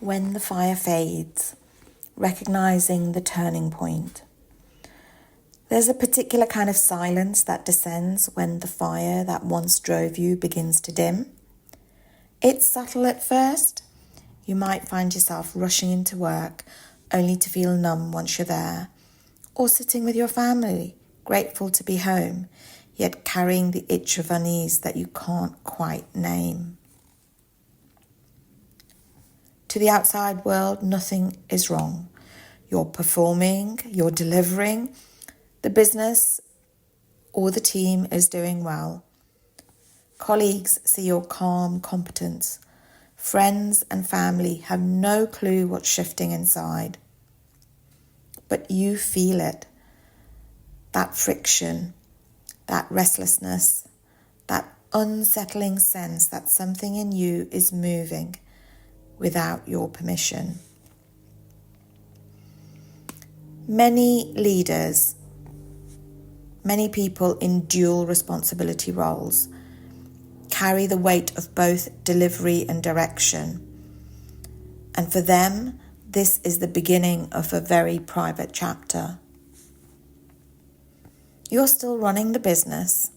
When the fire fades, recognizing the turning point. There's a particular kind of silence that descends when the fire that once drove you begins to dim. It's subtle at first. You might find yourself rushing into work only to feel numb once you're there, or sitting with your family, grateful to be home, yet carrying the itch of unease that you can't quite name. To the outside world, nothing is wrong. You're performing, you're delivering, the business or the team is doing well. Colleagues see your calm competence. Friends and family have no clue what's shifting inside. But you feel it. That friction, that restlessness, that unsettling sense that something in you is moving without your permission. Many leaders, many people in dual responsibility roles carry the weight of both delivery and direction. And for them, this is the beginning of a very private chapter. You're still running the business,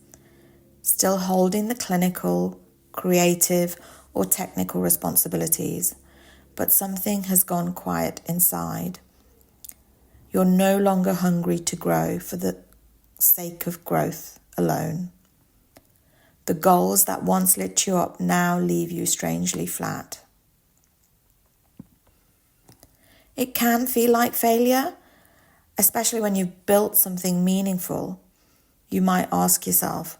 still holding the clinical, creative, or technical responsibilities, but something has gone quiet inside. You're no longer hungry to grow for the sake of growth alone. The goals that once lit you up now leave you strangely flat. It can feel like failure, especially when you've built something meaningful. You might ask yourself,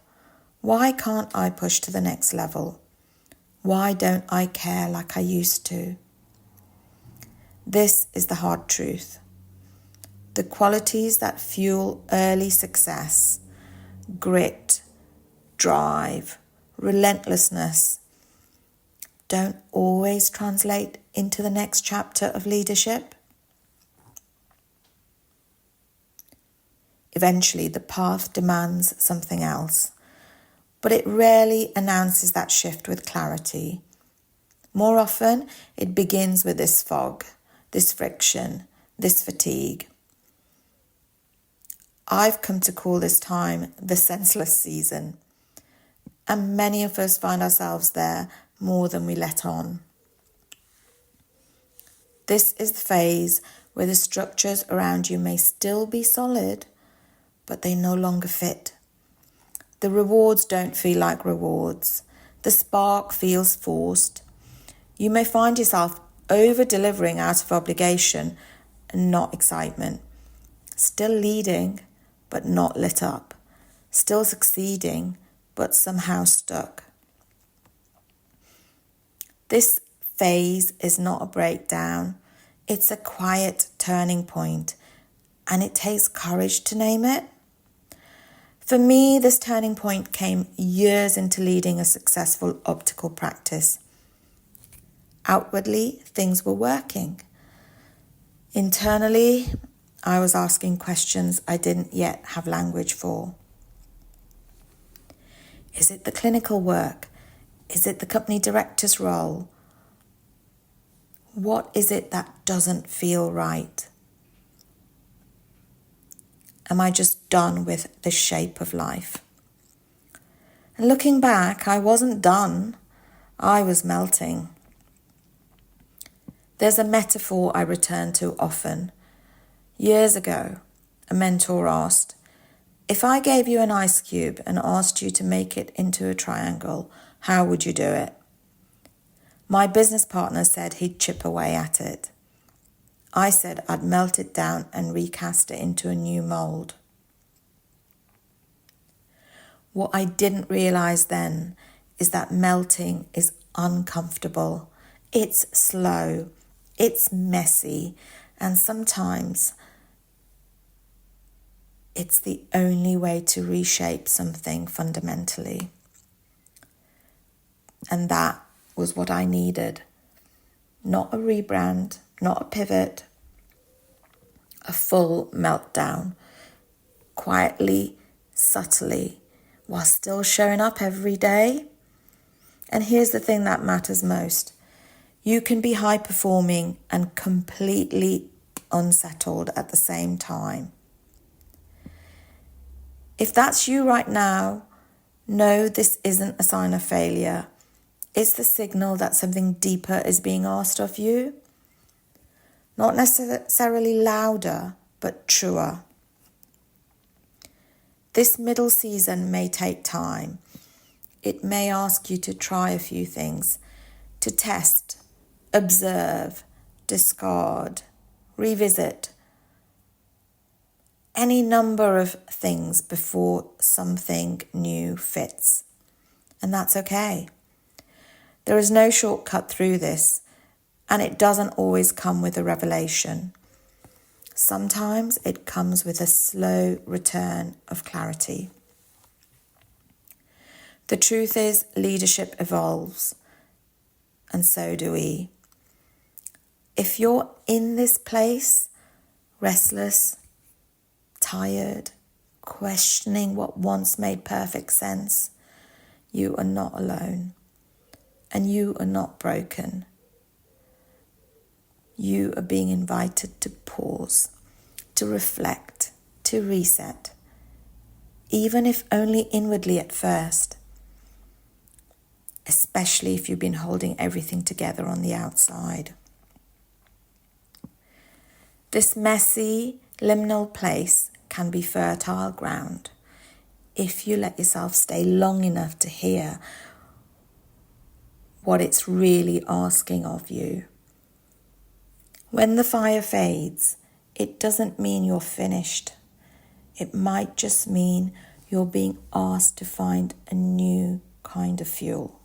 why can't I push to the next level? Why don't I care like I used to? This is the hard truth. The qualities that fuel early success, grit, drive, relentlessness, don't always translate into the next chapter of leadership. Eventually, the path demands something else, but it rarely announces that shift with clarity. More often, it begins with this fog, this friction, this fatigue. I've come to call this time the senseless season, and many of us find ourselves there more than we let on. This is the phase where the structures around you may still be solid, but they no longer fit. The rewards don't feel like rewards. The spark feels forced. You may find yourself over-delivering out of obligation and not excitement. Still leading, but not lit up. Still succeeding, but somehow stuck. This phase is not a breakdown. It's a quiet turning point, and it takes courage to name it. For me, this turning point came years into leading a successful optical practice. Outwardly, things were working. Internally, I was asking questions I didn't yet have language for. Is it the clinical work? Is it the company director's role? What is it that doesn't feel right? Am I just done with the shape of life? And looking back, I wasn't done. I was melting. There's a metaphor I return to often. Years ago, a mentor asked, if I gave you an ice cube and asked you to make it into a triangle, how would you do it? My business partner said he'd chip away at it. I said I'd melt it down and recast it into a new mold. What I didn't realize then is that melting is uncomfortable. It's slow, it's messy, and sometimes it's the only way to reshape something fundamentally. And that was what I needed. Not a rebrand, not a pivot, a full meltdown, quietly, subtly, while still showing up every day. And here's the thing that matters most. You can be high performing and completely unsettled at the same time. If that's you right now, know this isn't a sign of failure. It's the signal that something deeper is being asked of you. Not necessarily louder, but truer. This middle season may take time. It may ask you to try a few things, to test, observe, discard, revisit, any number of things before something new fits. And that's okay. There is no shortcut through this, and it doesn't always come with a revelation. Sometimes it comes with a slow return of clarity. The truth is, leadership evolves, and so do we. If you're in this place, restless, tired, questioning what once made perfect sense, you are not alone, and you are not broken. You are being invited to pause, to reflect, to reset, even if only inwardly at first, especially if you've been holding everything together on the outside. This messy, liminal place can be fertile ground if you let yourself stay long enough to hear what it's really asking of you. When the fire fades, it doesn't mean you're finished. It might just mean you're being asked to find a new kind of fuel.